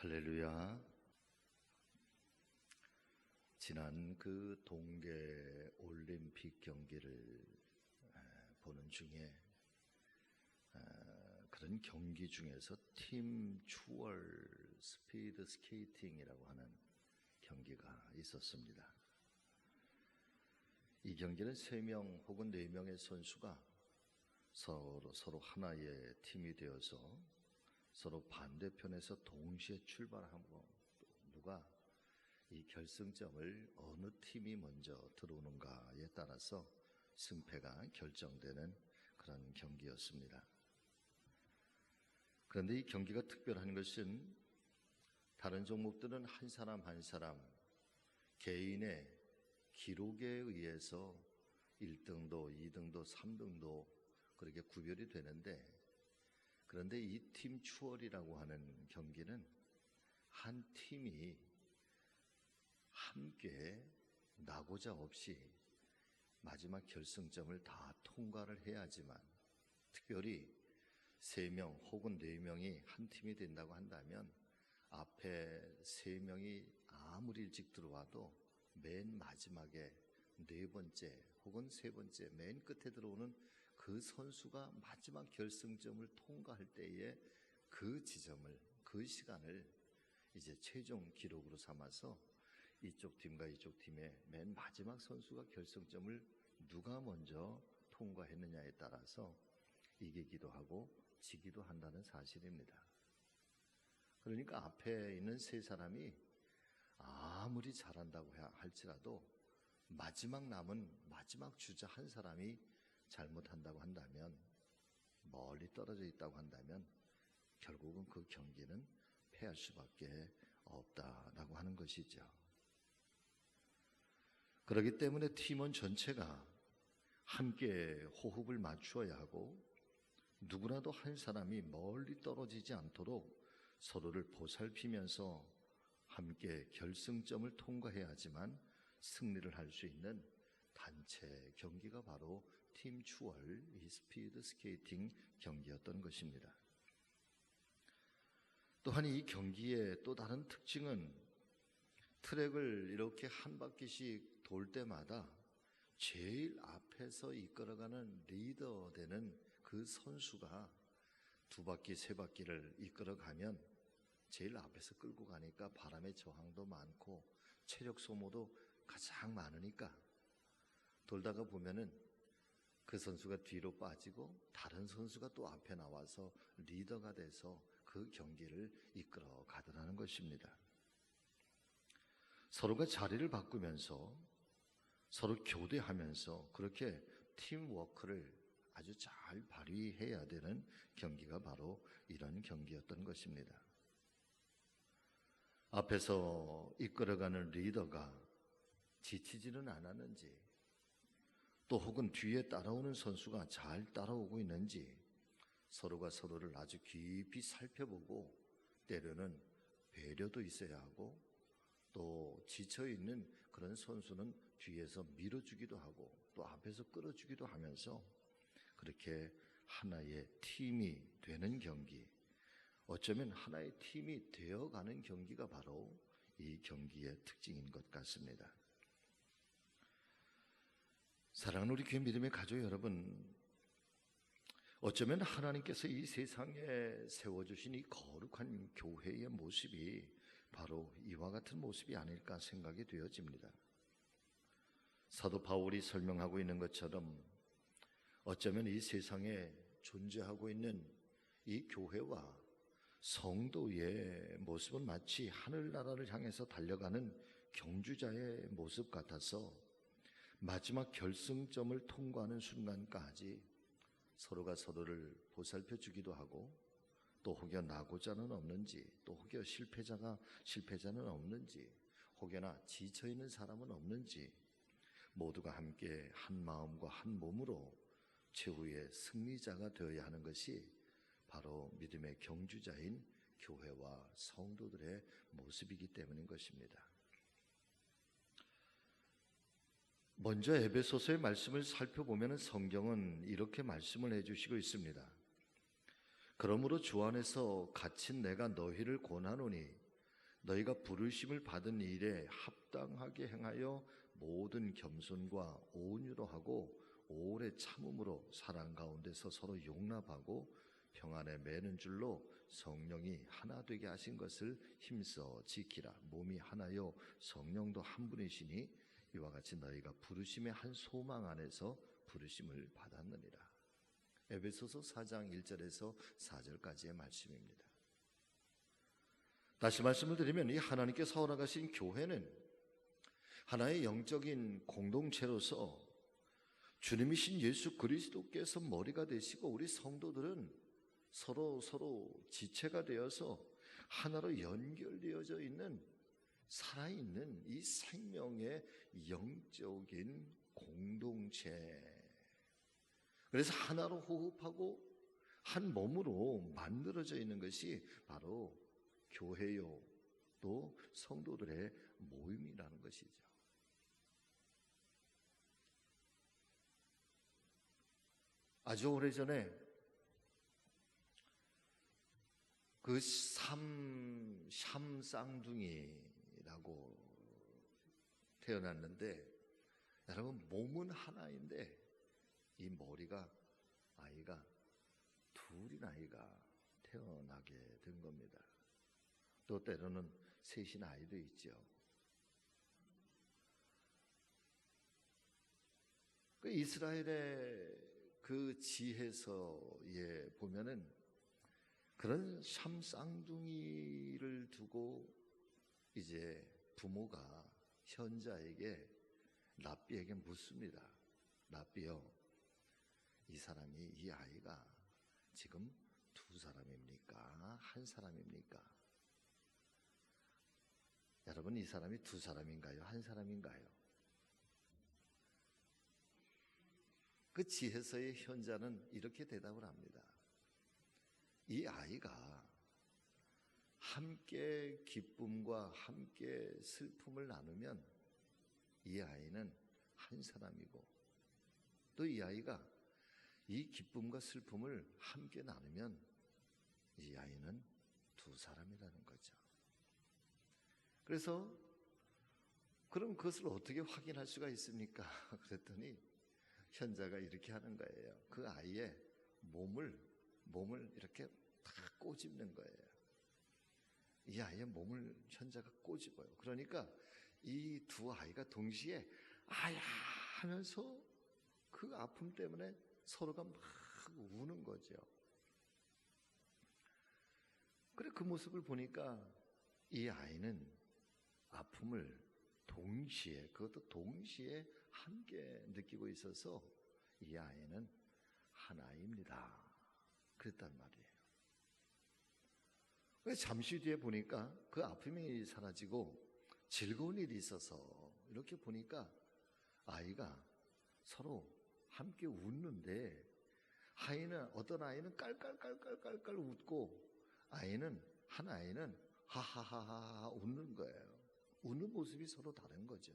할렐루야. 지난 그 동계 올림픽 경기를 보는 중에 그런 경기 중에서 팀 추월 스피드 스케이팅이라고 하는 경기가 있었습니다. 이 경기는 3명 혹은 4명의 선수가 서로 하나의 팀이 되어서 서로 반대편에서 동시에 출발하고 누가 이 결승점을 어느 팀이 먼저 들어오는가에 따라서 승패가 결정되는 그런 경기였습니다. 그런데 이 경기가 특별한 것은 다른 종목들은 한 사람 한 사람 개인의 기록에 의해서 1등도, 2등도, 3등도 그렇게 구별이 되는데, 그런데 이 팀 추월이라고 하는 경기는 한 팀이 함께 나고자 없이 마지막 결승점을 다 통과를 해야지만, 특별히 3명 혹은 4명이 한 팀이 된다고 한다면 앞에 3명이 아무리 일찍 들어와도 맨 마지막에 4번째 혹은 3번째 맨 끝에 들어오는 그 선수가 마지막 결승점을 통과할 때에 그 지점을, 그 시간을 이제 최종 기록으로 삼아서 이쪽 팀과 이쪽 팀의 맨 마지막 선수가 결승점을 누가 먼저 통과했느냐에 따라서 이기기도 하고 지기도 한다는 사실입니다. 그러니까 앞에 있는 3사람이 아무리 잘한다고 할지라도 마지막 남은 마지막 주자 한 사람이 잘못한다고 한다면, 멀리 떨어져 있다고 한다면 결국은 그 경기는 패할 수밖에 없다라고 하는 것이죠. 그렇기 때문에 팀원 전체가 함께 호흡을 맞추어야 하고, 누구라도 한 사람이 멀리 떨어지지 않도록 서로를 보살피면서 함께 결승점을 통과해야지만 승리를 할 수 있는 단체 경기가 바로 팀 추월 이 스피드 스케이팅 경기였던 것입니다. 또한 이 경기의 또 다른 특징은 트랙을 이렇게 한 바퀴씩 돌 때마다 제일 앞에서 이끌어가는 리더 되는 그 선수가 2바퀴, 3바퀴를 이끌어가면 제일 앞에서 끌고 가니까 바람의 저항도 많고 체력 소모도 가장 많으니까 돌다가 보면은 그 선수가 뒤로 빠지고 다른 선수가 또 앞에 나와서 리더가 돼서 그 경기를 이끌어 가더라는 것입니다. 서로가 자리를 바꾸면서 서로 교대하면서 그렇게 팀워크를 아주 잘 발휘해야 되는 경기가 바로 이런 경기였던 것입니다. 앞에서 이끌어가는 리더가 지치지는 않았는지, 또 혹은 뒤에 따라오는 선수가 잘 따라오고 있는지 서로가 서로를 아주 깊이 살펴보고, 때로는 배려도 있어야 하고, 또 지쳐있는 그런 선수는 뒤에서 밀어주기도 하고 또 앞에서 끌어주기도 하면서 그렇게 하나의 팀이 되는 경기, 어쩌면 하나의 팀이 되어가는 경기가 바로 이 경기의 특징인 것 같습니다. 사랑하는 우리 교회 믿음의 가족 여러분, 어쩌면 하나님께서 이 세상에 세워주신 이 거룩한 교회의 모습이 바로 이와 같은 모습이 아닐까 생각이 되어집니다. 사도 바울이 설명하고 있는 것처럼 어쩌면 이 세상에 존재하고 있는 이 교회와 성도의 모습은 마치 하늘나라를 향해서 달려가는 경주자의 모습 같아서 마지막 결승점을 통과하는 순간까지 서로가 서로를 보살펴 주기도 하고, 또 혹여 나고자는 없는지, 또 혹여 실패자는 없는지, 혹여나 지쳐있는 사람은 없는지 모두가 함께 한 마음과 한 몸으로 최후의 승리자가 되어야 하는 것이 바로 믿음의 경주자인 교회와 성도들의 모습이기 때문인 것입니다. 먼저 에베소서의 말씀을 살펴보면 성경은 이렇게 말씀을 해주시고 있습니다. 그러므로 주 안에서 갇힌 내가 너희를 권하노니 너희가 부르심을 받은 일에 합당하게 행하여 모든 겸손과 온유로 하고 오래 참음으로 사랑 가운데서 서로 용납하고 평안에 매는 줄로 성령이 하나 되게 하신 것을 힘써 지키라. 몸이 하나요 성령도 한 분이시니 이와 같이 너희가 부르심의 한 소망 안에서 부르심을 받았느니라. 에베소서 4장 1절에서 4절까지의 말씀입니다. 다시 말씀을 드리면 이 하나님께 세워나가신 교회는 하나의 영적인 공동체로서 주님이신 예수 그리스도께서 머리가 되시고 우리 성도들은 서로 지체가 되어서 하나로 연결되어져 있는 살아있는 이 생명의 영적인 공동체. 그래서 하나로 호흡하고 한 몸으로 만들어져 있는 것이 바로 교회요 또 성도들의 모임이라는 것이죠. 아주 오래전에 그 샴 쌍둥이라고 태어났는데, 여러분 몸은 하나인데 이 머리가 아이가 둘인 아이가 태어나게 된 겁니다. 또 때로는 셋인 아이도 있죠. 그 이스라엘의 그 지혜서에 보면은 그런 샴 쌍둥이를 두고 이제 부모가 현자에게 랍비에게 묻습니다. 랍비요, 이 아이가 지금 두 사람입니까? 한 사람입니까? 여러분, 이 사람이 두 사람인가요? 한 사람인가요? 그 지혜서의 현자는 이렇게 대답을 합니다. 이 아이가 함께 기쁨과 함께 슬픔을 나누면 이 아이는 한 사람이고, 또 이 아이가 이 기쁨과 슬픔을 함께 나누면 이 아이는 두 사람이라는 거죠. 그래서 그럼 그것을 어떻게 확인할 수가 있습니까? 그랬더니 현자가 이렇게 하는 거예요. 그 아이의 몸을 이렇게 다 꼬집는 거예요. 이 아이의 몸을 현자가 꼬집어요. 그러니까 이 두 아이가 동시에 아야 하면서 그 아픔 때문에 서로가 막 우는 거죠. 그래, 그 모습을 보니까 이 아이는 아픔을 그것도 동시에 함께 느끼고 있어서 이 아이는 하나입니다. 그랬단 말이에요. 잠시 뒤에 보니까 그 아픔이 사라지고 즐거운 일이 있어서 이렇게 보니까 아이가 서로 함께 웃는데, 어떤 아이는 깔깔깔깔깔깔 웃고 한 아이는 하하하하 웃는 거예요. 웃는 모습이 서로 다른 거죠.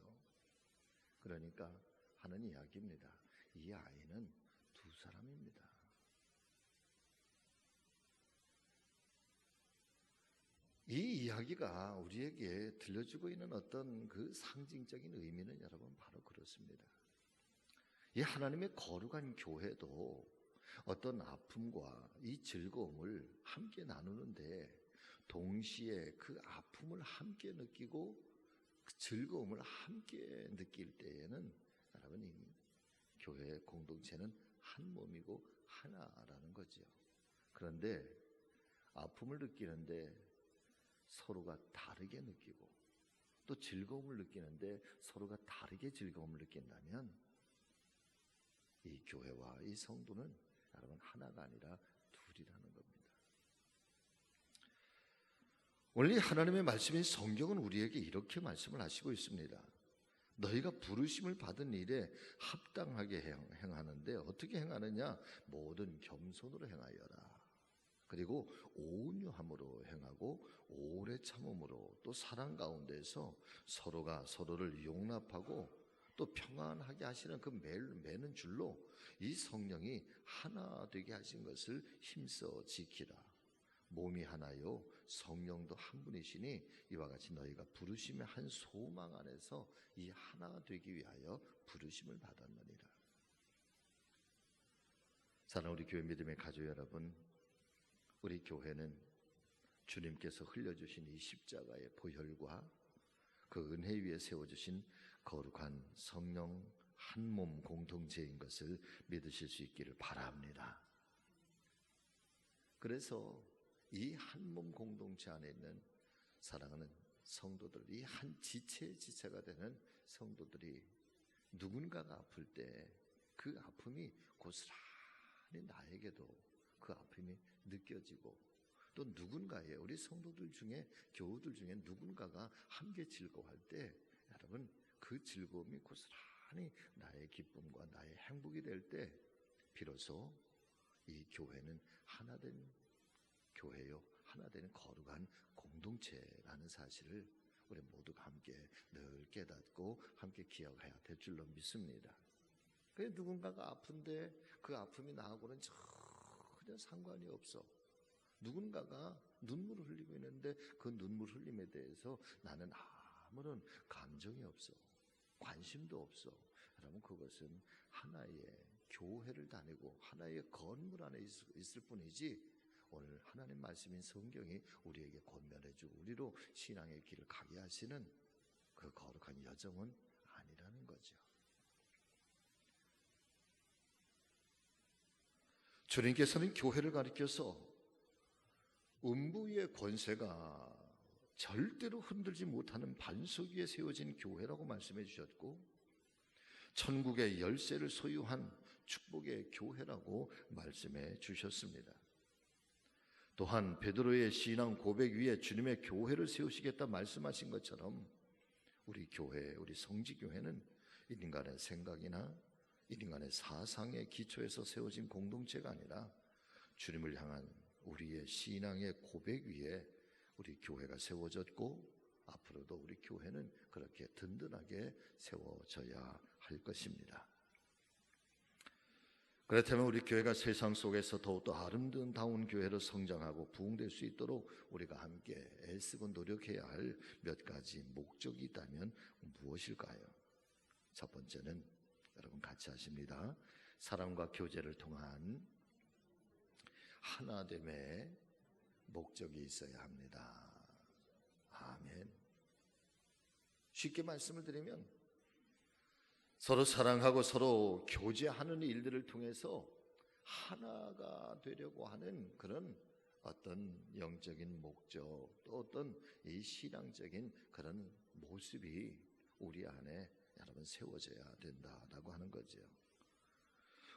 그러니까 하는 이야기입니다. 이 아이는 두 사람입니다. 이 이야기가 우리에게 들려주고 있는 어떤 그 상징적인 의미는 여러분 바로 그렇습니다. 이 하나님의 거룩한 교회도 어떤 아픔과 이 즐거움을 함께 나누는데, 동시에 그 아픔을 함께 느끼고 그 즐거움을 함께 느낄 때에는 여러분 이 교회의 공동체는 한 몸이고 하나라는 거죠. 그런데 아픔을 느끼는데 서로가 다르게 느끼고, 또 즐거움을 느끼는데 서로가 다르게 즐거움을 느낀다면 이 교회와 이 성도는 여러분 하나가 아니라 둘이라는 겁니다. 원래 하나님의 말씀인 성경은 우리에게 이렇게 말씀을 하시고 있습니다. 너희가 부르심을 받은 일에 합당하게 행하는데 어떻게 행하느냐? 모든 겸손으로 행하여라. 그리고 온유함으로 행하고 오래 참음으로, 또 사랑 가운데서 서로가 서로를 용납하고 또 평안하게 하시는 그 매는 줄로 이 성령이 하나 되게 하신 것을 힘써 지키라. 몸이 하나요 성령도 한 분이시니 이와 같이 너희가 부르심의 한 소망 안에서 이 하나 되기 위하여 부르심을 받았느니라. 사랑하는 우리 교회 믿음의 가족 여러분, 우리 교회는 주님께서 흘려주신 이 십자가의 보혈과 그 은혜 위에 세워주신 거룩한 성령 한 몸 공동체인 것을 믿으실 수 있기를 바랍니다. 그래서 이 한 몸 공동체 안에 있는 사랑하는 성도들, 이 한 지체가 되는 성도들이 누군가가 아플 때 그 아픔이 고스란히 나에게도 그 아픔이 느껴지고, 또 누군가의 우리 성도들 중에 교우들 중에 누군가가 함께 즐거워할 때 여러분 그 즐거움이 고스란히 나의 기쁨과 나의 행복이 될 때 비로소 이 교회는 하나된 교회요 하나된 거룩한 공동체라는 사실을 우리 모두가 함께 늘 깨닫고 함께 기억해야 될 줄로 믿습니다. 그래서 누군가가 아픈데 그 아픔이 나하고는 전혀 상관이 없어. 누군가가 눈물을 흘리고 있는데 그 눈물 흘림에 대해서 나는 아무런 감정이 없어. 관심도 없어. 여러분 그것은 하나의 교회를 다니고 하나의 건물 안에 있을 뿐이지 오늘 하나님 말씀인 성경이 우리에게 권면해주고 우리로 신앙의 길을 가게 하시는 그 거룩한 여정은 아니라는 거죠. 주님께서는 교회를 가리켜서 음부의 권세가 절대로 흔들지 못하는 반석 위에 세워진 교회라고 말씀해 주셨고, 천국의 열쇠를 소유한 축복의 교회라고 말씀해 주셨습니다. 또한 베드로의 신앙 고백 위에 주님의 교회를 세우시겠다 말씀하신 것처럼 우리 교회, 우리 성지교회는 인간의 생각이나 인간의 사상의 기초에서 세워진 공동체가 아니라 주님을 향한 우리의 신앙의 고백 위에 우리 교회가 세워졌고 앞으로도 우리 교회는 그렇게 든든하게 세워져야 할 것입니다. 그렇다면 우리 교회가 세상 속에서 더욱더 아름다운 교회로 성장하고 부흥될 수 있도록 우리가 함께 애쓰고 노력해야 할 몇 가지 목적이 있다면 무엇일까요? 첫 번째는 여러분 같이 하십니다. 사랑과 교제를 통한 하나됨의 목적이 있어야 합니다. 아멘. 쉽게 말씀을 드리면 서로 사랑하고 서로 교제하는 일들을 통해서 하나가 되려고 하는 그런 어떤 영적인 목적, 또 어떤 이 신앙적인 그런 모습이 우리 안에 여러분 세워져야 된다라고 하는 거죠.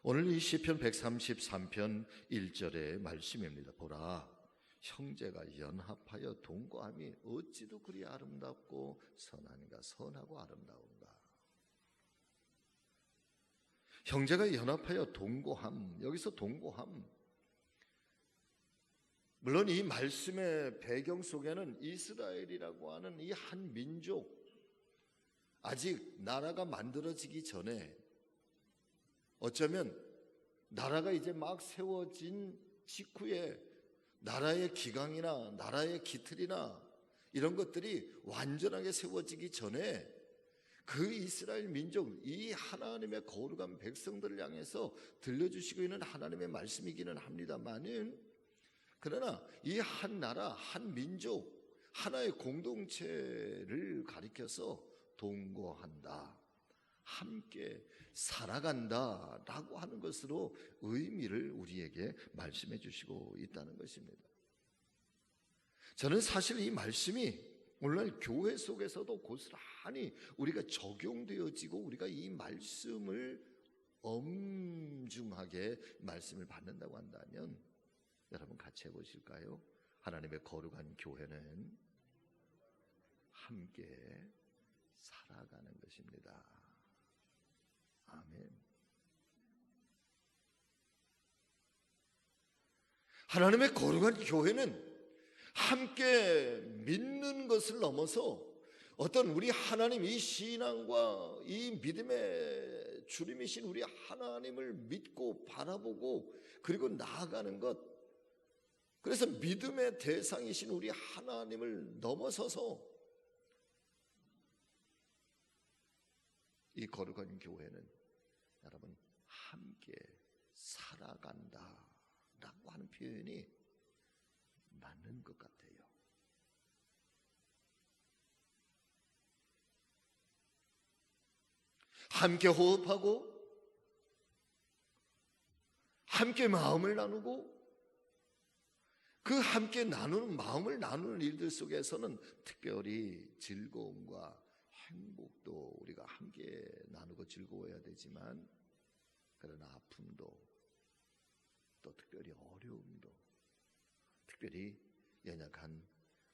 오늘 이 시편 133편 1절의 말씀입니다. 보라, 형제가 연합하여 동거함이 어찌도 그리 아름답고 선하는가. 선하고 아름다운가. 형제가 연합하여 동거함, 여기서 동거함, 물론 이 말씀의 배경 속에는 이스라엘이라고 하는 이 한 민족, 아직 나라가 만들어지기 전에, 어쩌면 나라가 이제 막 세워진 직후에 나라의 기강이나 나라의 기틀이나 이런 것들이 완전하게 세워지기 전에 그 이스라엘 민족, 이 하나님의 거룩한 백성들을 향해서 들려주시고 있는 하나님의 말씀이기는 합니다만은, 그러나 이 한 나라, 한 민족, 하나의 공동체를 가리켜서 동거한다, 함께 살아간다 라고 하는 것으로 의미를 우리에게 말씀해 주시고 있다는 것입니다. 저는 사실 이 말씀이 오늘날 교회 속에서도 고스란히 우리가 적용되어지고 우리가 이 말씀을 엄중하게 말씀을 받는다고 한다면 여러분 같이 해보실까요? 하나님의 거룩한 교회는 함께 살아가는 것입니다. 아멘. 하나님의 거룩한 교회는 함께 믿는 것을 넘어서 어떤 우리 하나님, 이 신앙과 이 믿음의 주님이신 우리 하나님을 믿고 바라보고 그리고 나아가는 것, 그래서 믿음의 대상이신 우리 하나님을 넘어서서 이 거룩한 교회는 여러분 함께 살아간다 라고 하는 표현이 맞는 것 같아요. 함께 호흡하고 함께 마음을 나누고 그 함께 나누는 마음을 나누는 일들 속에서는 특별히 즐거움과 행복도 우리가 함께 나누고 즐거워야 되지만, 그러나 아픔도 또 특별히 어려움도 특별히 연약한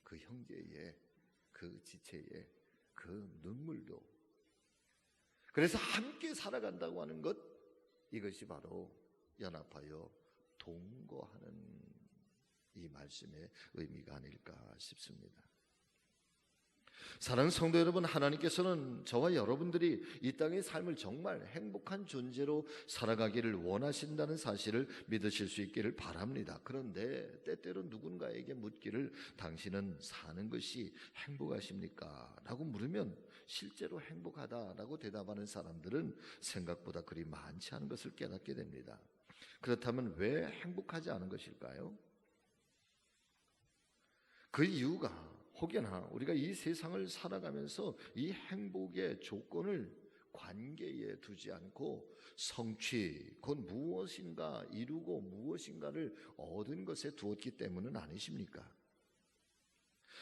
그 형제의 그 지체의 그 눈물도, 그래서 함께 살아간다고 하는 것, 이것이 바로 연합하여 동거하는 이 말씀의 의미가 아닐까 싶습니다. 사랑하는 성도 여러분, 하나님께서는 저와 여러분들이 이 땅의 삶을 정말 행복한 존재로 살아가기를 원하신다는 사실을 믿으실 수 있기를 바랍니다. 그런데 때때로 누군가에게 묻기를 당신은 사는 것이 행복하십니까? 라고 물으면 실제로 행복하다라고 대답하는 사람들은 생각보다 그리 많지 않은 것을 깨닫게 됩니다. 그렇다면 왜 행복하지 않은 것일까요? 그 이유가 혹여나 우리가 이 세상을 살아가면서 이 행복의 조건을 관계에 두지 않고 성취, 곧 무엇인가 이루고 무엇인가를 얻은 것에 두었기 때문은 아니십니까?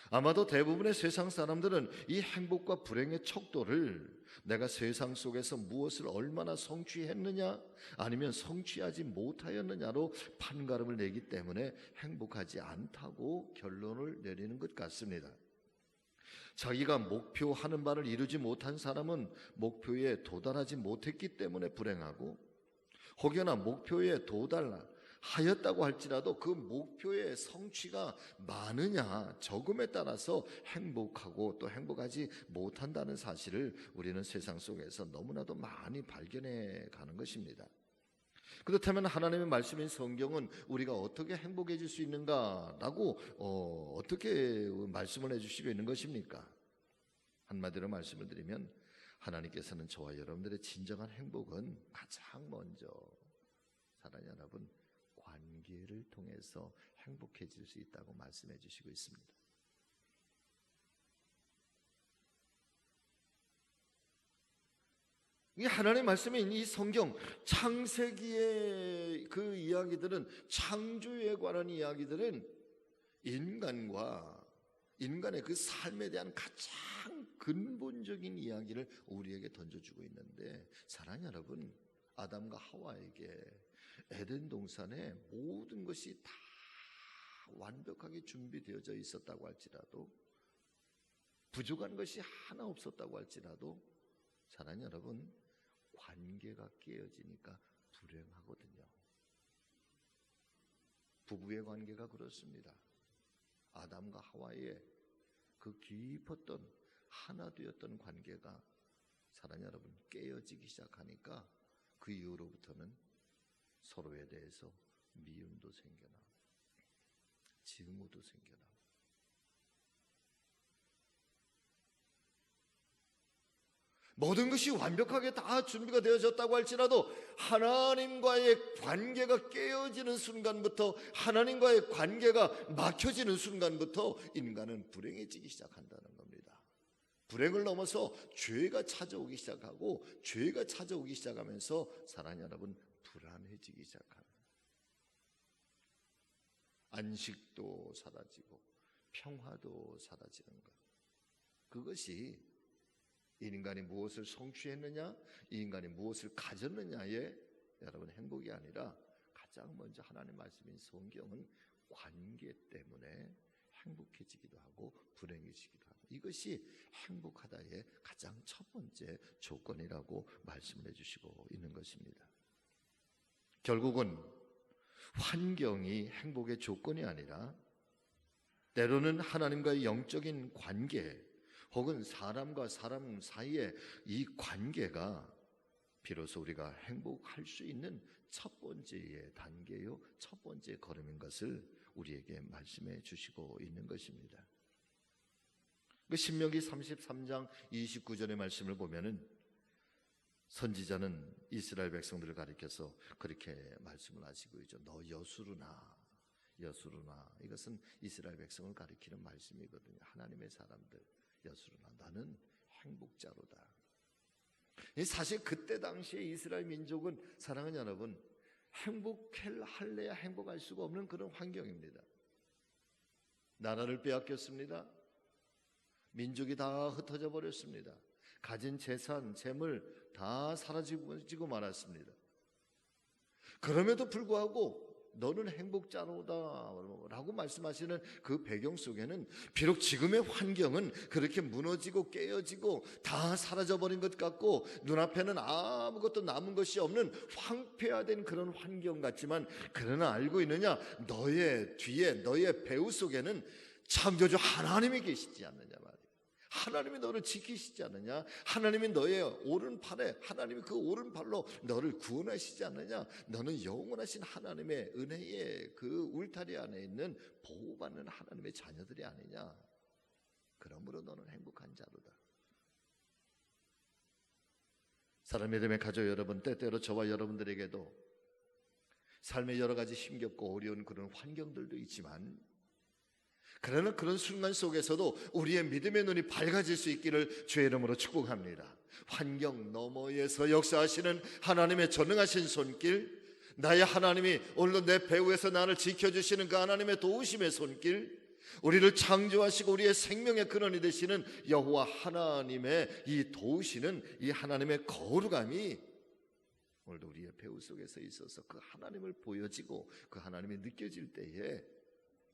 아마도 대부분의 세상 사람들은 이 행복과 불행의 척도를 내가 세상 속에서 무엇을 얼마나 성취했느냐 아니면 성취하지 못하였느냐로 판가름을 내기 때문에 행복하지 않다고 결론을 내리는 것 같습니다. 자기가 목표하는 바를 이루지 못한 사람은 목표에 도달하지 못했기 때문에 불행하고, 혹여나 목표에 도달하였다고 할지라도 그 목표의 성취가 많으냐 적음에 따라서 행복하고 또 행복하지 못한다는 사실을 우리는 세상 속에서 너무나도 많이 발견해 가는 것입니다. 그렇다면 하나님의 말씀인 성경은 우리가 어떻게 행복해질 수 있는가라고 어떻게 말씀을 해주시고 있는 것입니까? 한마디로 말씀을 드리면, 하나님께서는 저와 여러분들의 진정한 행복은 가장 먼저, 사랑하는 여러분, 관계를 통해서 행복해질 수 있다고 말씀해 주시고 있습니다. 이 하나님의 말씀인 이 성경, 창세기의 그 이야기들은, 창조에 관한 이야기들은 인간의 그 삶에 대한 가장 근본적인 이야기를 우리에게 던져주고 있는데, 사랑하는 여러분, 아담과 하와에게 에덴 동산에 모든 것이 다 완벽하게 준비되어져 있었다고 할지라도, 부족한 것이 하나 없었다고 할지라도, 사랑하는 여러분, 관계가 깨어지니까 불행하거든요. 부부의 관계가 그렇습니다. 아담과 하와의 그 깊었던 하나 되었던 관계가, 사랑하는 여러분, 깨어지기 시작하니까 그 이후로부터는 서로에 대해서 미움도 생겨나고 증오도 생겨나고, 모든 것이 완벽하게 다 준비가 되어졌다고 할지라도 하나님과의 관계가 깨어지는 순간부터, 하나님과의 관계가 막혀지는 순간부터 인간은 불행해지기 시작한다는 겁니다. 불행을 넘어서 죄가 찾아오기 시작하고, 죄가 찾아오기 시작하면서 사랑하는 여러분, 불안해지기 시작합니다. 안식도 사라지고 평화도 사라지는 것, 그것이 인간이 무엇을 성취했느냐, 이 인간이 무엇을 가졌느냐의 여러분 행복이 아니라, 가장 먼저 하나님의 말씀인 성경은 관계 때문에 행복해지기도 하고 불행해지기도 하고, 이것이 행복하다의 가장 첫 번째 조건이라고 말씀을 해주시고 있는 것입니다. 결국은 환경이 행복의 조건이 아니라, 때로는 하나님과의 영적인 관계 혹은 사람과 사람 사이의 이 관계가 비로소 우리가 행복할 수 있는 첫 번째의 단계요, 첫 번째 걸음인 것을 우리에게 말씀해 주시고 있는 것입니다. 그 신명기 33장 29절의 말씀을 보면은 선지자는 이스라엘 백성들을 가리켜서 그렇게 말씀을 하시고 있죠. 너 여수르나, 여수르나. 이것은 이스라엘 백성을 가리키는 말씀이거든요. 하나님의 사람들, 여수르나, 나는 행복자로다. 사실 그때 당시에 이스라엘 민족은, 사랑하는 여러분, 행복할래야 행복할 수가 없는 그런 환경입니다. 나라를 빼앗겼습니다. 민족이 다 흩어져 버렸습니다. 가진 재산, 재물 다 사라지고 말았습니다. 그럼에도 불구하고 너는 행복자로다 라고 말씀하시는 그 배경 속에는 비록 지금의 환경은 그렇게 무너지고 깨어지고 다 사라져버린 것 같고 눈앞에는 아무것도 남은 것이 없는 황폐화된 그런 환경 같지만, 그러나 알고 있느냐? 너의 뒤에, 너의 배후 속에는 창조주 하나님이 계시지 않느냐 말이에요. 하나님이 너를 지키시지 않느냐? 하나님이 너의 오른팔에, 하나님이 그 오른팔로 너를 구원하시지 않느냐? 너는 영원하신 하나님의 은혜의 그 울타리 안에 있는 보호받는 하나님의 자녀들이 아니냐? 그러므로 너는 행복한 자로다. 사랑의 믿음의 가족 여러분, 때때로 저와 여러분들에게도 삶의 여러 가지 힘겹고 어려운 그런 환경들도 있지만, 그러나 그런 순간 속에서도 우리의 믿음의 눈이 밝아질 수 있기를 주의 이름으로 축복합니다. 환경 너머에서 역사하시는 하나님의 전능하신 손길, 나의 하나님이 오늘도 내 배후에서 나를 지켜주시는 그 하나님의 도우심의 손길, 우리를 창조하시고 우리의 생명의 근원이 되시는 여호와 하나님의 이 도우시는 이 하나님의 거룩함이 오늘도 우리의 배후 속에서 있어서 그 하나님을 보여지고 그 하나님이 느껴질 때에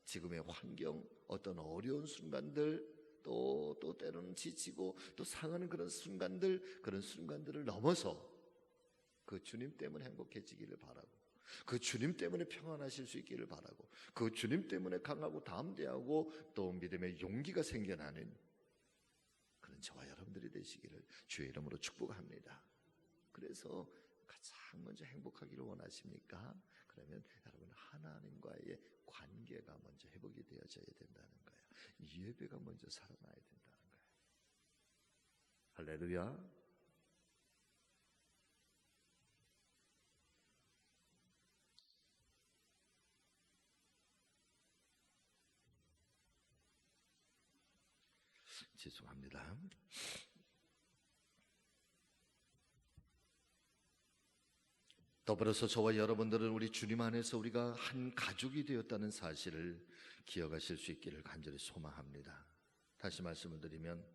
지금의 환경, 어떤 어려운 순간들, 또 때로는 지치고 또 상하는 그런 순간들을 넘어서 그 주님 때문에 행복해지기를 바라고, 그 주님 때문에 평안하실 수 있기를 바라고, 그 주님 때문에 강하고 담대하고 또 믿음의 용기가 생겨나는 그런 저와 여러분들이 되시기를 주의 이름으로 축복합니다. 그래서 가장 먼저 행복하기를 원하십니까? 그러면 여러분, 하나님과의 관계가 먼저 회복이 되어져야 된다는 거예요. 예배가 먼저 살아나야 된다는 거예요. 할렐루야. 죄송합니다. 더불어서 저와 여러분들은 우리 주님 안에서 우리가 한 가족이 되었다는 사실을 기억하실 수 있기를 간절히 소망합니다. 다시 말씀을 드리면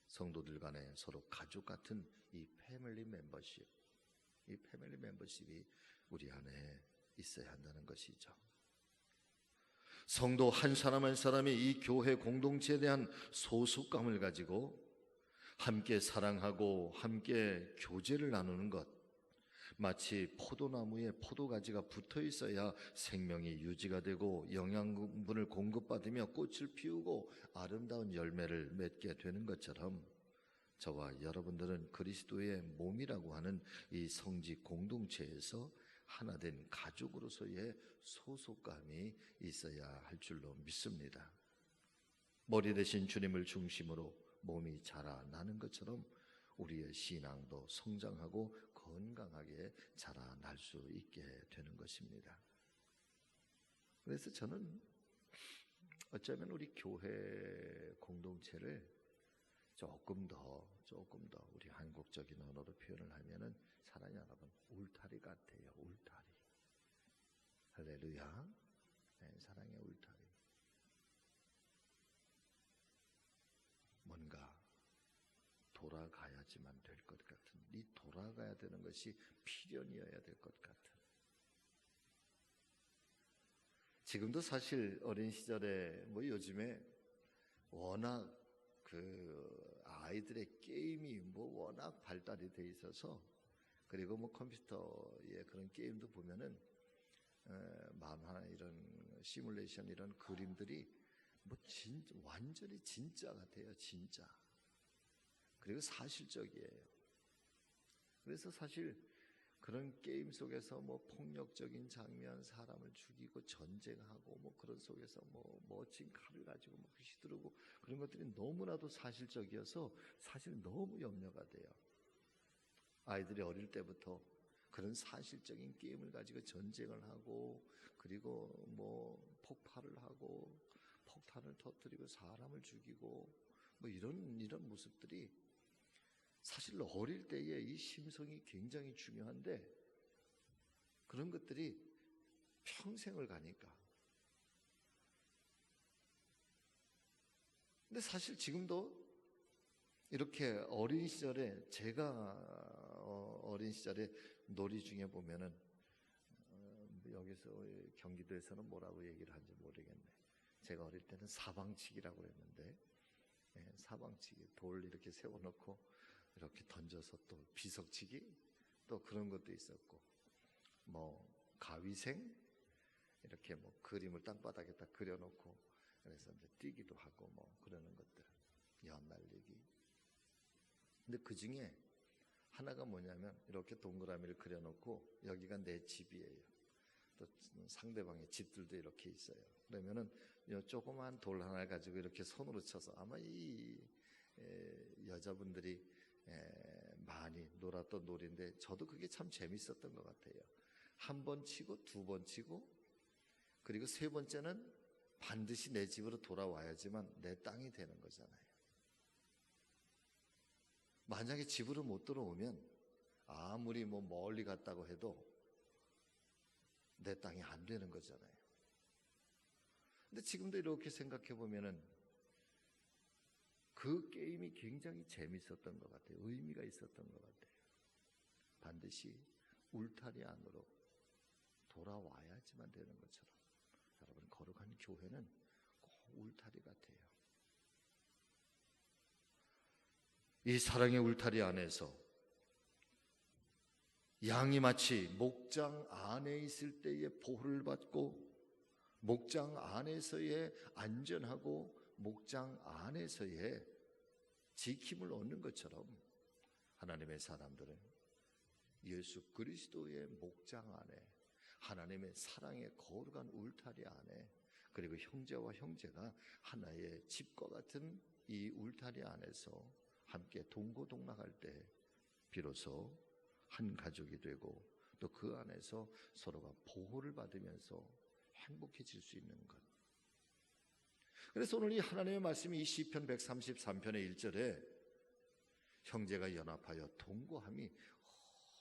성도들 간에 서로 가족 같은 이 패밀리 멤버십, 이 패밀리 멤버십이 우리 안에 있어야 한다는 것이죠. 성도 한 사람 한 사람이 이 교회 공동체에 대한 소속감을 가지고 함께 사랑하고 함께 교제를 나누는 것, 마치 포도나무에 포도가지가 붙어 있어야 생명이 유지가 되고 영양분을 공급받으며 꽃을 피우고 아름다운 열매를 맺게 되는 것처럼, 저와 여러분들은 그리스도의 몸이라고 하는 이 성직 공동체에서 하나된 가족으로서의 소속감이 있어야 할 줄로 믿습니다. 머리 대신 주님을 중심으로 몸이 자라나는 것처럼 우리의 신앙도 성장하고 건강하게 자라날 수 있게 되는 것입니다. 그래서 저는 어쩌면 우리 교회 공동체를 조금 더 우리 한국적인 언어로 표현을 하면은, 사랑하는 여러분, 울타리 같아요. 울타리. 할렐루야. 네, 사랑의 울타리. 뭔가 돌아가야지만 될 것 같은, 이 돌아가야 되는 것이 필연이어야 될 것 같은. 지금도 사실 어린 시절에 요즘에 워낙 그 아이들의 게임이 워낙 발달이 돼 있어서, 그리고 컴퓨터의 그런 게임도 보면은 만화 이런 시뮬레이션 이런 그림들이 완전히 진짜 같아요. 진짜. 그리고 사실적이에요. 그래서 사실 그런 게임 속에서 뭐 폭력적인 장면, 사람을 죽이고 전쟁하고 뭐 그런 속에서 뭐 멋진 칼을 가지고 뭐 휘두르고 그런 것들이 너무나도 사실적이어서 사실 너무 염려가 돼요. 아이들이 어릴 때부터 그런 사실적인 게임을 가지고 전쟁을 하고 그리고 뭐 폭발을 하고 폭탄을 터뜨리고 사람을 죽이고 뭐 이런 모습들이 사실 어릴 때의 이 심성이 굉장히 중요한데 그런 것들이 평생을 가니까. 근데 사실 지금도 이렇게 어린 시절에 제가 어린 시절에 놀이 중에 보면은 여기서 경기도에서는 뭐라고 얘기를 하는지 모르겠네. 제가 어릴 때는 사방치기라고 그랬는데 사방치기 돌 이렇게 세워놓고 이렇게 던져서 또 비석치기 또 그런 것도 있었고 뭐 가위생 이렇게 뭐 그림을 땅바닥에 딱 그려놓고 그래서 이제 뛰기도 하고 뭐 그러는 것들 연날리기. 근데 그 중에 하나가 뭐냐면 이렇게 동그라미를 그려놓고 여기가 내 집이에요. 또 상대방의 집들도 이렇게 있어요. 그러면은 이 조그만 돌 하나 가지고 이렇게 손으로 쳐서 아마 이 여자분들이 많이 놀았던 놀이인데 저도 그게 참 재밌었던 것 같아요. 한 번 치고 두 번 치고 그리고 세 번째는 반드시 내 집으로 돌아와야지만 내 땅이 되는 거잖아요. 만약에 집으로 못 들어오면 아무리 뭐 멀리 갔다고 해도 내 땅이 안 되는 거잖아요. 근데 지금도 이렇게 생각해 보면은 그 게임이 굉장히 재밌었던 것 같아요. 의미가 있었던 것 같아요. 반드시 울타리 안으로 돌아와야지만 되는 것처럼 여러분 거룩한 교회는 꼭 울타리 같아요. 이 사랑의 울타리 안에서 양이 마치 목장 안에 있을 때의 보호를 받고 목장 안에서의 안전하고 목장 안에서의 지킴을 얻는 것처럼 하나님의 사람들은 예수 그리스도의 목장 안에 하나님의 사랑의 거룩한 울타리 안에 그리고 형제와 형제가 하나의 집과 같은 이 울타리 안에서 함께 동고동락할 때 비로소 한 가족이 되고 또 그 안에서 서로가 보호를 받으면서 행복해질 수 있는 것. 그래서 오늘 이 하나님의 말씀이 이 시편 133편의 1절에 형제가 연합하여 동거함이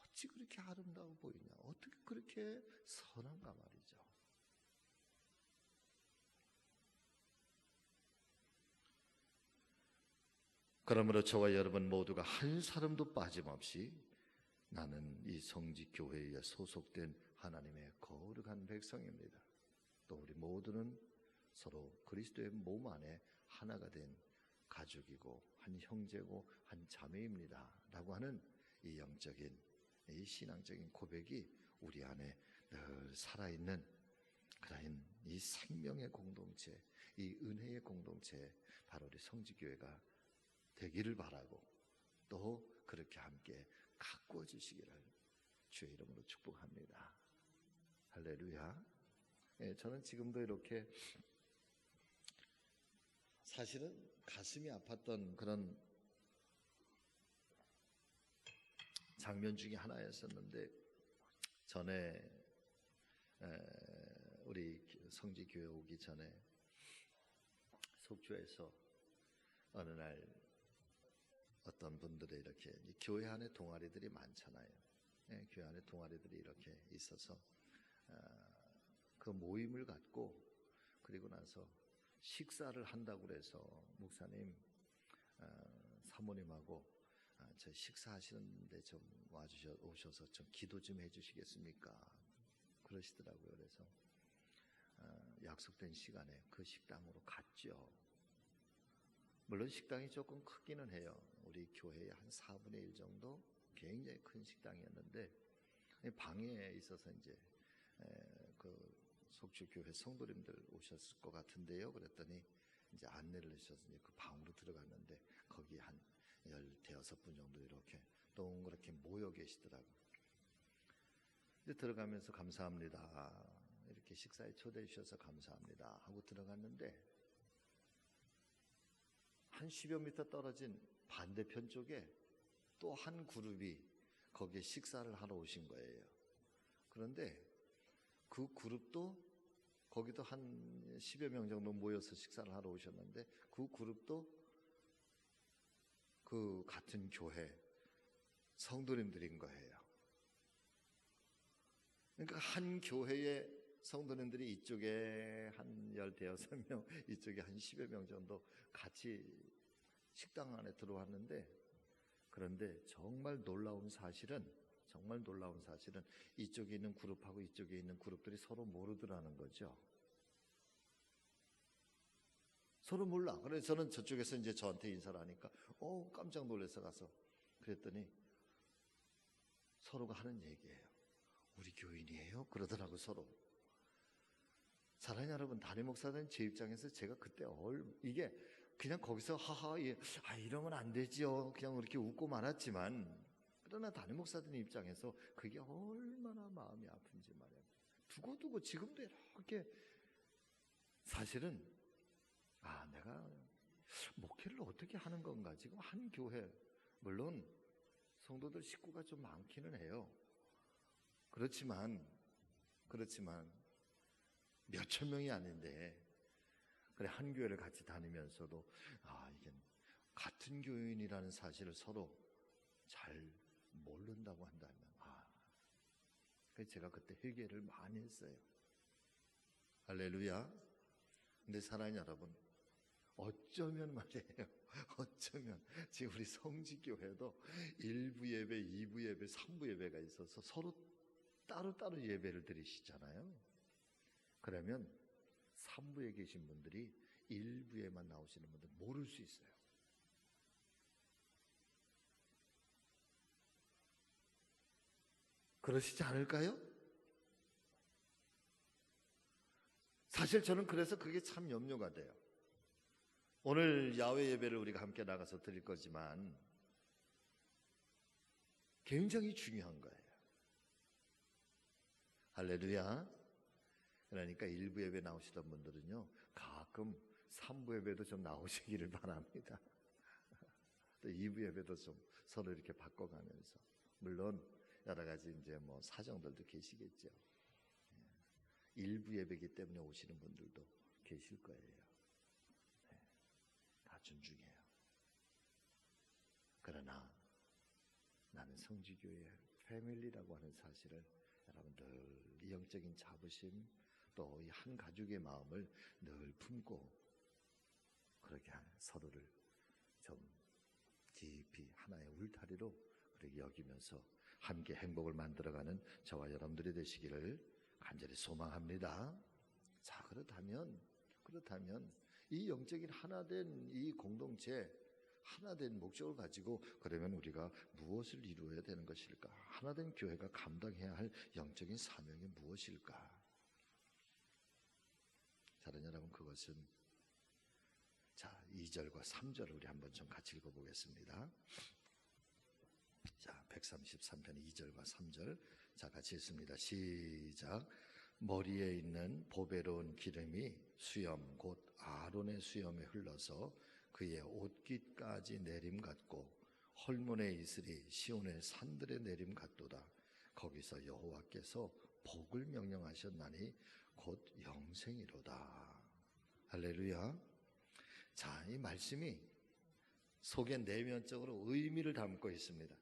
어찌 그렇게 아름다워 보이냐, 어떻게 그렇게 선한가 말이죠. 그러므로 저와 여러분 모두가 한 사람도 빠짐없이 나는 이 성지교회에 소속된 하나님의 거룩한 백성입니다. 또 우리 모두는 서로 그리스도의 몸 안에 하나가 된 가족이고 한 형제고 한 자매입니다 라고 하는 이 영적인 이 신앙적인 고백이 우리 안에 늘 살아있는 그런 이 생명의 공동체, 이 은혜의 공동체, 바로 우리 성지교회가 되기를 바라고 또 그렇게 함께 가꾸어 주시기를 주의 이름으로 축복합니다. 할렐루야. 저는 지금도 이렇게 사실은 가슴이 아팠던 그런 장면 중에 하나였었는데 전에 우리 성지교회 오기 전에 속초에서 어느 날 어떤 분들의 이렇게 교회 안에 동아리들이 많잖아요. 교회 안에 동아리들이 이렇게 있어서 그 모임을 갖고 그리고 나서 식사를 한다고 그래서 목사님 사모님하고 저 식사하시는데 좀 오셔서 좀 기도 좀 해주시겠습니까? 그러시더라고요. 그래서 약속된 시간에 그 식당으로 갔죠. 물론 식당이 조금 크기는 해요. 우리 교회의 한 4분의 1 정도 굉장히 큰 식당이었는데 방에 있어서 이제 그 속주교회 성도님들 오셨을 것 같은데요. 그랬더니 이제 안내를 해주셔서 이제 그 방으로 들어갔는데 거기 한 15분 정도 이렇게 동그랗게 모여 계시더라고요. 이제 들어가면서 감사합니다. 이렇게 식사에 초대해 주셔서 감사합니다 하고 들어갔는데 한 10여 미터 떨어진 반대편 쪽에 또 한 그룹이 거기에 식사를 하러 오신 거예요. 그런데 그 그룹도 거기도 한 10여 명 정도 모여서 식사를 하러 오셨는데 그 그룹도 그 같은 교회 성도님들인 거예요. 그러니까 한 교회의 성도님들이 이쪽에 한 15명, 이쪽에 한 10여 명 정도 같이 식당 안에 들어왔는데, 그런데 정말 놀라운 사실은 이쪽에 있는 그룹하고 이쪽에 있는 그룹들이 서로 모르더라는 거죠. 서로 몰라. 그래서 저는 저쪽에서 이제 저한테 인사를 하니까 깜짝 놀라서 가서 그랬더니 서로가 하는 얘기예요. 우리 교인이에요? 그러더라고 서로. 사랑하는 여러분, 담임 목사는 제 입장에서 제가 그때 이게 그냥 거기서 하하 이러면 안 되지요 그냥 이렇게 웃고 말았지만, 그러나 담임 목사들 입장에서 그게 얼마나 마음이 아픈지 말이에요. 두고두고 지금도 이렇게 사실은 내가 목회를 어떻게 하는 건가. 지금 한 교회 물론 성도들 식구가 좀 많기는 해요. 그렇지만 몇천 명이 아닌데, 그래 한 교회를 같이 다니면서도 이게 같은 교인이라는 사실을 서로 잘 모른다고 한다면 그래서 제가 그때 회개를 많이 했어요. 할렐루야. 근데 사랑하는 여러분, 어쩌면 말이에요. 어쩌면 지금 우리 성지교회도 1부 예배, 2부 예배, 3부 예배가 있어서 서로 따로따로 예배를 드리시잖아요. 그러면 3부에 계신 분들이 1부에만 나오시는 분들 모를 수 있어요. 그러시지 않을까요? 사실 저는 그래서 그게 참 염려가 돼요. 오늘 야외 예배를 우리가 함께 나가서 드릴 거지만 굉장히 중요한 거예요. 할렐루야. 그러니까 1부 예배 나오시던 분들은요, 가끔 3부 예배도 좀 나오시기를 바랍니다. 또 2부 예배도 좀 서로 이렇게 바꿔가면서, 물론 여러 가지 이제 뭐 사정들도 계시겠죠. 1부 예배이기 때문에 오시는 분들도 계실 거예요. 다 존중해요. 그러나 나는 성지교회 패밀리라고 하는 사실을 여러분들 이 영적인 자부심, 또 이 한 가족의 마음을 늘 품고 그렇게 서로를 좀 깊이 하나의 울타리로 그렇게 여기면서 함께 행복을 만들어가는 저와 여러분들이 되시기를 간절히 소망합니다. 자, 그렇다면 이 영적인 하나된 이 공동체, 하나된 목적을 가지고 그러면 우리가 무엇을 이루어야 되는 것일까? 하나된 교회가 감당해야 할 영적인 사명이 무엇일까? 사랑하는 여러분, 그것은 2절과 3절을 우리 한번 좀 같이 읽어보겠습니다. 133편 2절과 3절 같이 읽습니다. 시작. 머리에 있는 보배로운 기름이 수염 곧 아론의 수염에 흘러서 그의 옷깃까지 내림 같고 헐몬의 이슬이 시온의 산들의 내림 같도다. 거기서 여호와께서 복을 명령하셨나니 곧 영생이로다. 할렐루야. 자, 이 말씀이 속에 내면적으로 의미를 담고 있습니다.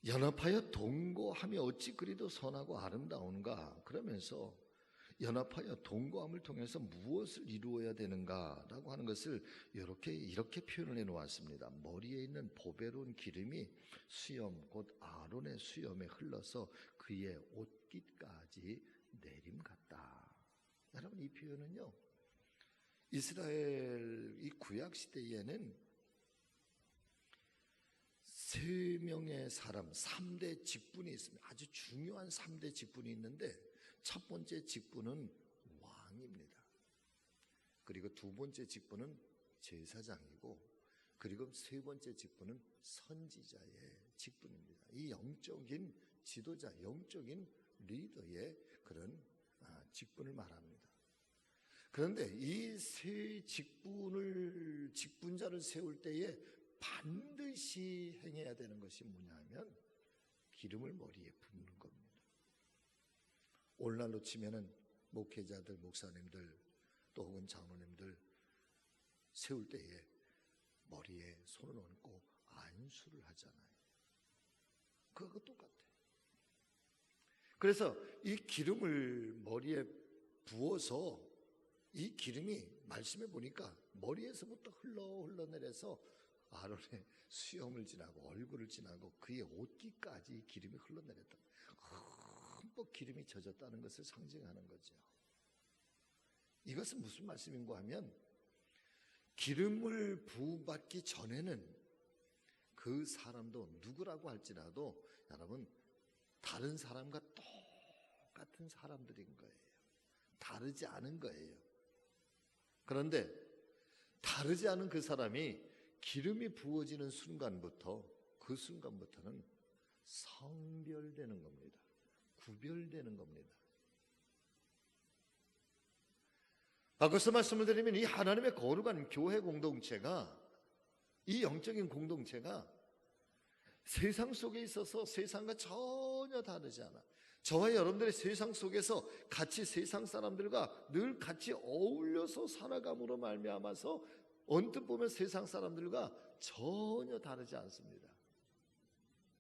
연합하여 동거하며 어찌 그리도 선하고 아름다운가? 그러면서 연합하여 동거함을 통해서 무엇을 이루어야 되는가라고 하는 것을 이렇게 표현을 해놓았습니다. 머리에 있는 보배로운 기름이 수염 곧 아론의 수염에 흘러서 그의 옷깃까지 내림 같다. 여러분, 이 표현은요, 이스라엘 이 구약 시대에는 3명의 사람, 3대 직분이 있습니다. 아주 중요한 3대 직분이 있는데, 첫 번째 직분은 왕입니다. 그리고 두 번째 직분은 제사장이고, 그리고 세 번째 직분은 선지자의 직분입니다. 이 영적인 지도자, 영적인 리더의 그런 직분을 말합니다. 그런데 이 세 직분자를 세울 때에 반드시 행해야 되는 것이 뭐냐면 기름을 머리에 붓는 겁니다. 오늘날로 치면은 목회자들, 목사님들 또 혹은 장로님들 세울 때에 머리에 손을 얹고 안수를 하잖아요. 그거 똑같아요. 그래서 이 기름을 머리에 부어서 이 기름이 말씀해 보니까 머리에서부터 흘러내려서 아론의 수염을 지나고 얼굴을 지나고 그의 옷깃까지 기름이 흘러내렸다. 흠뻑 기름이 젖었다는 것을 상징하는 거죠. 이것은 무슨 말씀인가 하면 기름을 부받기 전에는 그 사람도 누구라고 할지라도 여러분 다른 사람과 똑같은 사람들인 거예요. 다르지 않은 거예요. 그런데 다르지 않은 그 사람이 기름이 부어지는 순간부터 그 순간부터는 성별되는 겁니다. 구별되는 겁니다. 바꿔서 말씀을 드리면 이 하나님의 거룩한 교회 공동체가 이 영적인 공동체가 세상 속에 있어서 세상과 전혀 다르지 않아. 저와 여러분들의 세상 속에서 같이 세상 사람들과 늘 같이 어울려서 살아감으로 말미암아서 언뜻 보면 세상 사람들과 전혀 다르지 않습니다.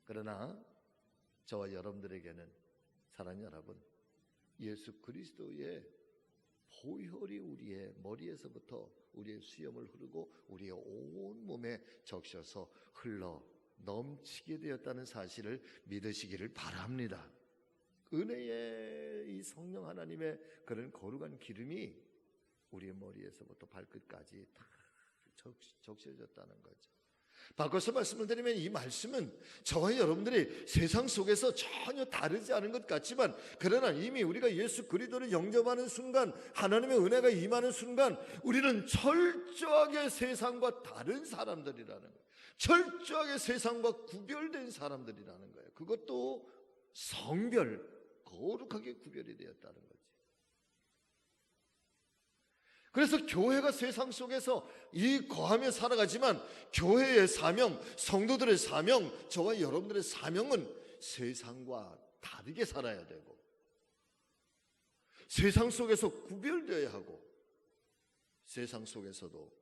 그러나 저와 여러분들에게는 사랑하는 여러분, 예수 그리스도의 보혈이 우리의 머리에서부터 우리의 수염을 흐르고 우리의 온 몸에 적셔서 흘러 넘치게 되었다는 사실을 믿으시기를 바랍니다. 은혜의 이 성령 하나님의 그런 거룩한 기름이 우리의 머리에서부터 발끝까지 다 적셔졌다는 거죠. 바꿔서 말씀을 드리면 이 말씀은 저와 여러분들이 세상 속에서 전혀 다르지 않은 것 같지만 그러나 이미 우리가 예수 그리스도를 영접하는 순간 하나님의 은혜가 임하는 순간 우리는 철저하게 세상과 다른 사람들이라는 거예요. 철저하게 세상과 구별된 사람들이라는 거예요. 그것도 성별, 거룩하게 구별이 되었다는 거지. 그래서 교회가 세상 속에서 이 거하며 살아가지만 교회의 사명, 성도들의 사명, 저와 여러분들의 사명은 세상과 다르게 살아야 되고 세상 속에서 구별되어야 하고 세상 속에서도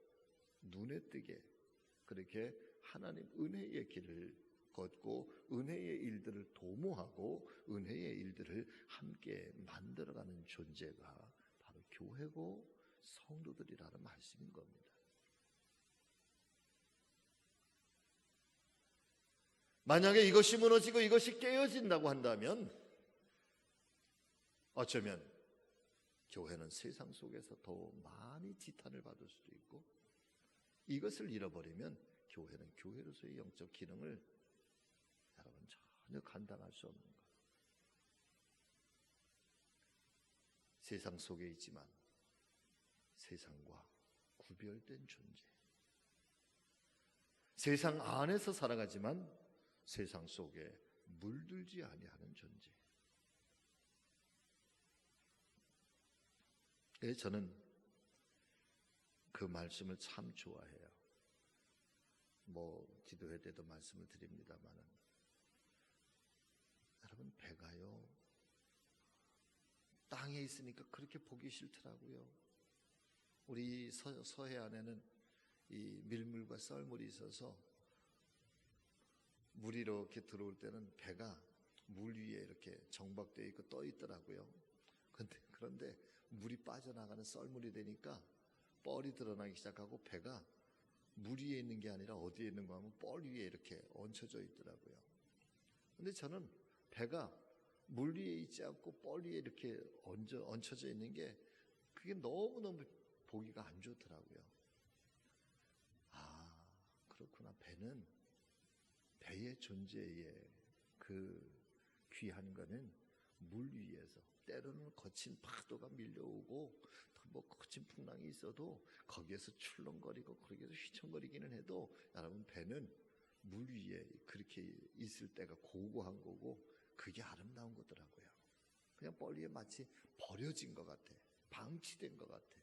눈에 띄게 그렇게 하나님 은혜의 길을 걷고 은혜의 일들을 도모하고 은혜의 일들을 함께 만들어가는 존재가 바로 교회고 성도들이라는 말씀인 겁니다. 만약에 이것이 무너지고 이것이 깨어진다고 한다면 어쩌면 교회는 세상 속에서 더 많이 지탄을 받을 수도 있고 이것을 잃어버리면 교회는 교회로서의 영적 기능을 여러분 전혀 감당할 수 없는 것. 세상 속에 있지만 세상과 구별된 존재. 세상 안에서 살아가지만 세상 속에 물들지 아니하는 존재. 저는 그 말씀을 참 좋아해요. 기도회 때도 말씀을 드립니다만은 여러분 배가요 땅에 있으니까 그렇게 보기 싫더라고요. 우리 서해안에는 이 밀물과 썰물이 있어서 물이 이렇게 들어올 때는 배가 물 위에 이렇게 정박되어 있고 떠 있더라고요. 그런데 물이 빠져나가는 썰물이 되니까 뻘이 드러나기 시작하고 배가 물 위에 있는 게 아니라 어디에 있는 거 하면 뻘 위에 이렇게 얹혀져 있더라고요. 근데 저는 배가 물 위에 있지 않고 뻘 위에 이렇게 얹혀져 있는 게 그게 너무너무 보기가 안 좋더라고요. 아, 그렇구나. 배의 존재의 그 귀한 거는 물 위에서 때로는 거친 파도가 밀려오고 뭐 거친 풍랑이 있어도 거기에서 출렁거리고 거기에서 휘청거리기는 해도 여러분 배는 물 위에 그렇게 있을 때가 고고한 거고 그게 아름다운 거더라고요. 그냥 멀리에 마치 버려진 것 같아. 방치된 것 같아.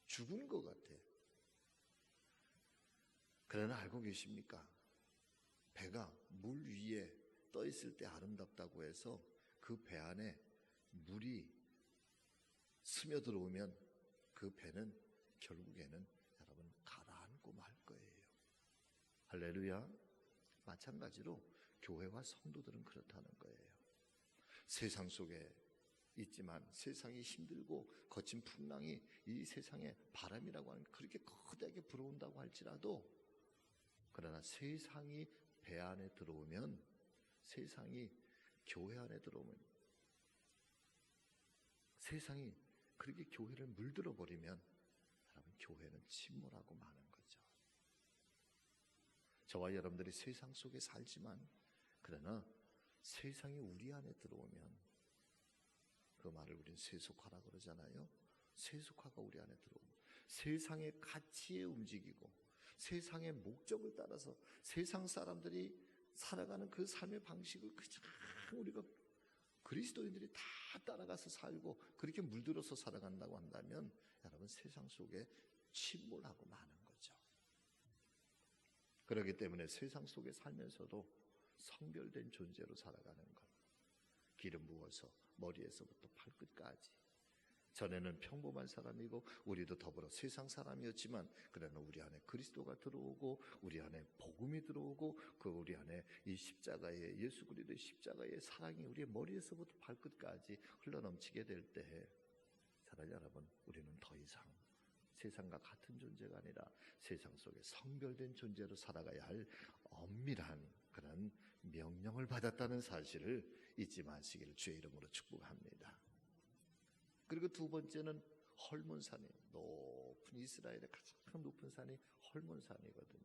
죽은 것 같아. 그러나 알고 계십니까? 배가 물 위에 떠 있을 때 아름답다고 해서 그 배 안에 물이 스며들어오면 그 배는 결국에는 여러분 가라앉고 말 거예요. 할렐루야. 마찬가지로 교회와 성도들은 그렇다는 거예요. 세상 속에 있지만 세상이 힘들고 거친 풍랑이 이 세상의 바람이라고 하는 그렇게 거대하게 불어온다고 할지라도 그러나 세상이 배 안에 들어오면 세상이 교회 안에 들어오면 세상이 그렇게 교회를 물들어 버리면 여러분 교회는 침몰하고 마는 거죠. 저와 여러분들이 세상 속에 살지만 그러나 세상이 우리 안에 들어오면 그 말을 우리는 세속화라고 그러잖아요. 세속화가 우리 안에 들어오면 세상의 가치에 움직이고 세상의 목적을 따라서 세상 사람들이 살아가는 그 삶의 방식을 그냥 우리가 그리스도인들이 다 따라가서 살고 그렇게 물들어서 살아간다고 한다면 여러분 세상 속에 침몰하고 마는 거죠. 그렇기 때문에 세상 속에 살면서도 성별된 존재로 살아가는 것, 기름 부어서 머리에서부터 발끝까지. 전에는 평범한 사람이고 우리도 더불어 세상 사람이었지만 그러나 우리 안에 그리스도가 들어오고 우리 안에 복음이 들어오고 그 우리 안에 이 십자가의 예수 그리스도의 십자가의 사랑이 우리의 머리에서부터 발끝까지 흘러넘치게 될 때 사랑하는 여러분, 우리는 더 이상 세상과 같은 존재가 아니라 세상 속에 성별된 존재로 살아가야 할 엄밀한 그런 명령을 받았다는 사실을 잊지 마시기를 주의 이름으로 축복합니다. 그리고 두 번째는 헐몬산이, 높은 이스라엘의 가장 높은 산이 헐몬산이거든요.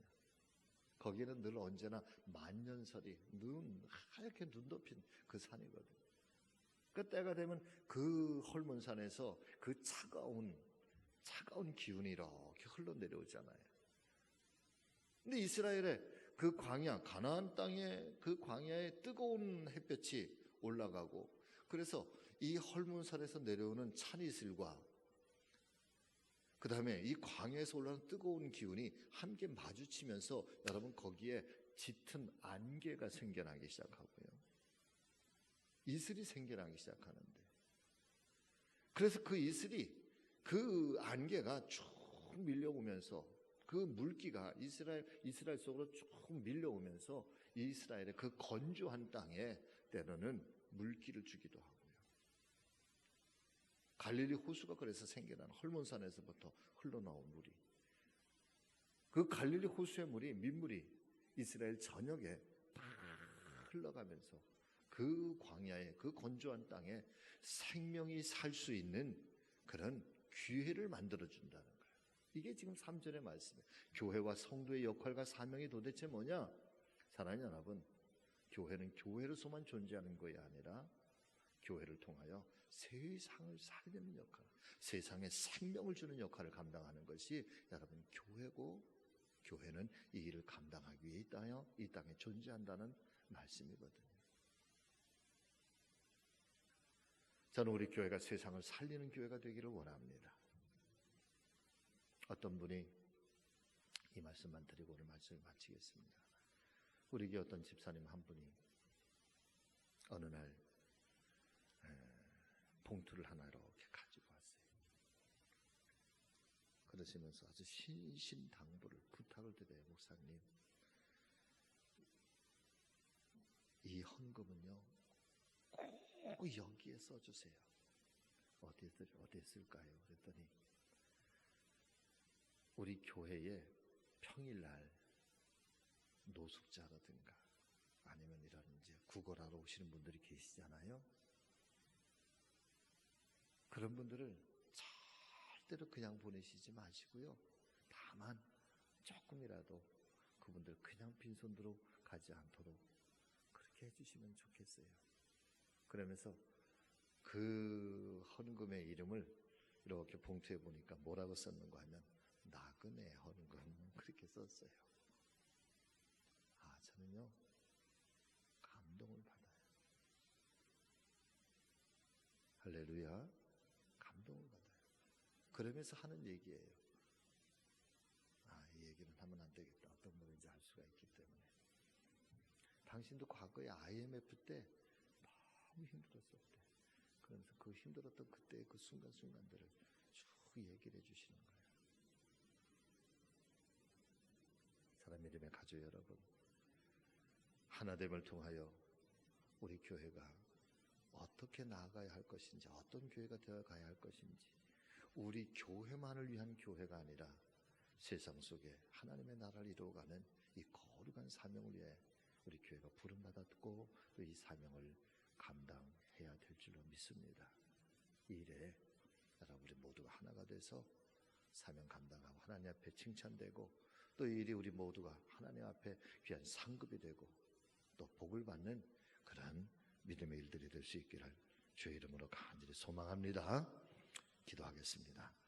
거기는 늘 언제나 만년설이 하얗게 눈 덮인 그 산이거든요. 그 때가 되면 그 헐몬산에서 그 차가운 기운이 이렇게 흘러내려오잖아요. 근데 이스라엘의 그 광야, 가나안 땅의 그 광야에 뜨거운 햇볕이 올라가고 그래서 이 헐몬산에서 내려오는 찬이슬과 그 다음에 이 광야에서 올라오는 뜨거운 기운이 함께 마주치면서 여러분 거기에 짙은 안개가 생겨나기 시작하고요. 이슬이 생겨나기 시작하는데 그래서 그 이슬이 그 안개가 쭉 밀려오면서 그 물기가 이스라엘 속으로 쭉 밀려오면서 이스라엘의 그 건조한 땅에 때로는 물기를 주기도 하고요. 갈릴리 호수가 그래서 생겨난 헐몬산에서부터 흘러나온 물이 그 갈릴리 호수의 물이 민물이 이스라엘 전역에 다 흘러가면서 그 광야에 그 건조한 땅에 생명이 살 수 있는 그런 기회를 만들어준다는 거예요. 이게 지금 3절의 말씀이에요. 교회와 성도의 역할과 사명이 도대체 뭐냐? 사랑하는 여러분, 교회는 교회로서만 존재하는 것이 아니라 교회를 통하여 세상을 살리는 역할, 세상에 생명을 주는 역할을 감당하는 것이 여러분 교회고 교회는 이 일을 감당하기 위해 이 땅에 존재한다는 말씀이거든요. 저는 우리 교회가 세상을 살리는 교회가 되기를 원합니다. 어떤 분이 이 말씀만 드리고 오늘 말씀을 마치겠습니다. 우리 교회 어떤 집사님 한 분이 어느 날 봉투를 하나 이렇게 가지고 왔어요. 그러시면서 아주 신신당부를 부탁을 드려요. 목사님, 이 헌금은요 꼭 여기에 써주세요. 어디에 쓸까요? 그랬더니 우리 교회에 평일날 노숙자라든가 아니면 이런 이제 구걸하러 오시는 분들이 계시잖아요. 그런 분들을 절대로 그냥 보내시지 마시고요. 다만 조금이라도 그분들 그냥 빈손으로 가지 않도록 그렇게 해주시면 좋겠어요. 그러면서 그 헌금의 이름을 이렇게 봉투에 보니까 뭐라고 썼는가 하면 나그네 헌금 그렇게 썼어요. 아, 저는요 감동을 받아요. 할렐루야. 감동을 받아요. 그러면서 하는 얘기예요. 아, 이 얘기는 하면 안 되겠다. 어떤 분인지 알 수가 있기 때문에. 당신도 과거에 IMF 때 너무 힘들었을 때, 그러면서 그 힘들었던 그때의 그 순간순간들을 쭉 얘기를 해주시는 거예요. 사람 이름의 가족 여러분, 하나됨을 통하여 우리 교회가 어떻게 나아가야 할 것인지, 어떤 교회가 되어 가야 할 것인지, 우리 교회만을 위한 교회가 아니라 세상 속에 하나님의 나라를 이루어가는 이 거룩한 사명을 위해 우리 교회가 부름받았고 또 이 사명을 감당해야 될 줄로 믿습니다. 이 일에 우리 모두가 하나가 돼서 사명 감당하고 하나님 앞에 칭찬되고 또 이 일이 우리 모두가 하나님 앞에 귀한 상급이 되고 또 복을 받는 그런 믿음의 일들이 될 수 있기를 주의 이름으로 간절히 소망합니다. 기도하겠습니다.